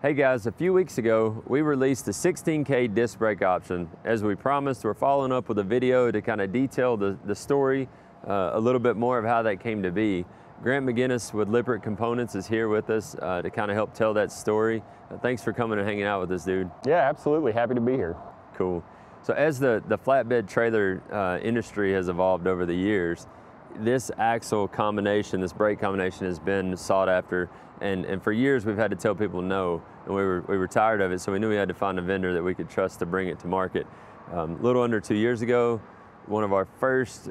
Hey guys, a few weeks ago, we released the 16K disc brake option. As we promised, we're following up with a video to kind of detail the story, a little bit more of how that came to be. Grant McGinnis with Lippert Components is here with us to kind of help tell that story. Thanks for coming and hanging out with us, dude. Yeah, absolutely, happy to be here. Cool. So as the flatbed trailer industry has evolved over the years, this axle combination, this brake combination has been sought after, and for years we've had to tell people no, and we were tired of it, so we knew we had to find a vendor that we could trust to bring it to market. A little under 2 years ago, one of our first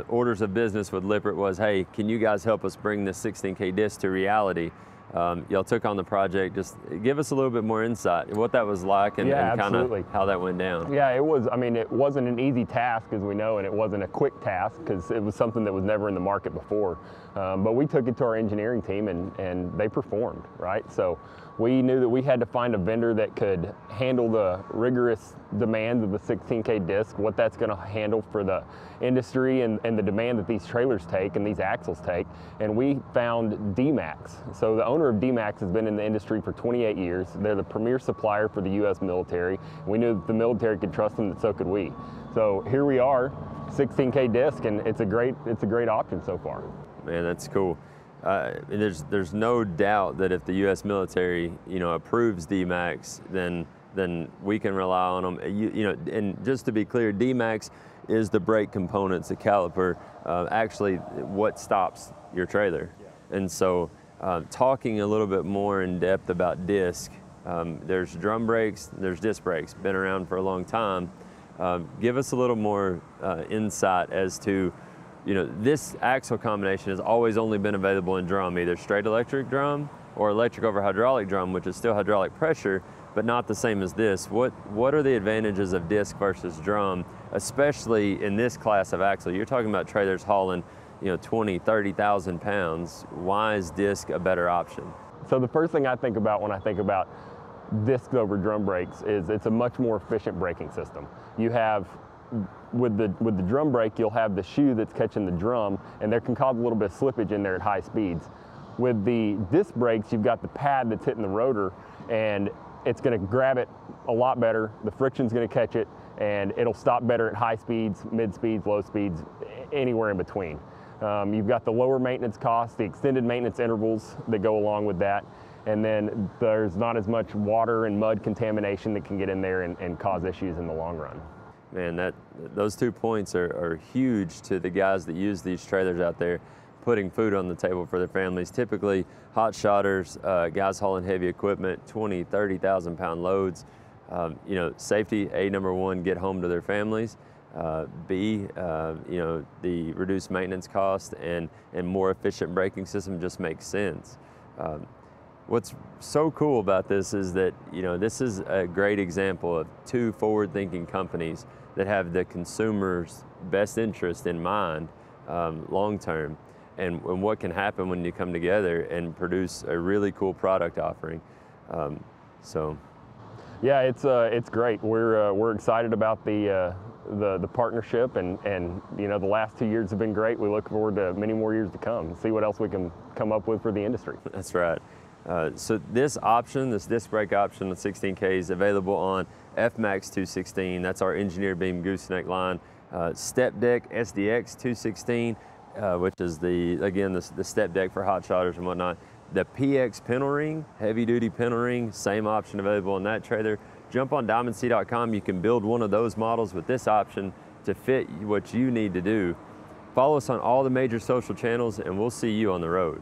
orders of business with Lippert was, hey, can you guys help us bring this 16K disc to reality? Y'all took on the project. Just give us a little bit more insight, what that was like and kind of how that went down. Yeah, it was, I mean, it wasn't an easy task, as we know, and it wasn't a quick task because it was something that was never in the market before. But we took it to our engineering team and they performed, right? So we knew that we had to find a vendor that could handle the rigorous demands of the 16K disc, what that's going to handle for the industry and the demand that these trailers take and these axles take. And we found D-Max. So the owner of D-Max has been in the industry for 28 years. They're the premier supplier for the U.S. military. We knew that the military could trust them, and so could we. So here we are, 16K disc, and it's a great option so far. Man, that's cool. There's no doubt that if the U.S. military, approves D-Max, then we can rely on them. And just to be clear, D-Max is the brake components, the caliper, actually what stops your trailer. Yeah. And so, talking a little bit more in depth about disc, there's drum brakes, there's disc brakes, been around for a long time. Give us a little more insight as to, this axle combination has always only been available in drum, either straight electric drum or electric over hydraulic drum, which is still hydraulic pressure, but not the same as this. What are the advantages of disc versus drum, especially in this class of axle? You're talking about trailers hauling 20, 30,000 pounds. Why is disc a better option? So the first thing I think about when I think about discs over drum brakes is it's a much more efficient braking system. You have, with the drum brake, you'll have the shoe that's catching the drum, and there can cause a little bit of slippage in there at high speeds. With the disc brakes, you've got the pad that's hitting the rotor, and it's going to grab it a lot better. The friction's going to catch it, and it'll stop better at high speeds, mid speeds, low speeds, anywhere in between. You've got the lower maintenance costs, the extended maintenance intervals that go along with that, and then there's not as much water and mud contamination that can get in there and cause issues in the long run. Man, those 2 points are huge to the guys that use these trailers out there, putting food on the table for their families. Typically, hot shotters, guys hauling heavy equipment, 20, 30,000 pound loads. Safety, number one, get home to their families. B, the reduced maintenance cost and more efficient braking system just makes sense. What's so cool about this is that, this is a great example of two forward-thinking companies that have the consumer's best interest in mind long-term, and what can happen when you come together and produce a really cool product offering. Yeah, it's great. We're excited about the partnership, and the last 2 years have been great. We look forward to many more years to come and see what else we can come up with for the industry. That's right. So this option, this disc brake option, the 16K, is available on FMAX 216. That's our engineered beam gooseneck line. Step deck SDX 216, which is the step deck for hot shotters and whatnot. The PX pintle ring, heavy duty pintle ring, same option available on that trailer. Jump on DiamondC.com. You can build one of those models with this option to fit what you need to do. Follow us on all the major social channels, and we'll see you on the road.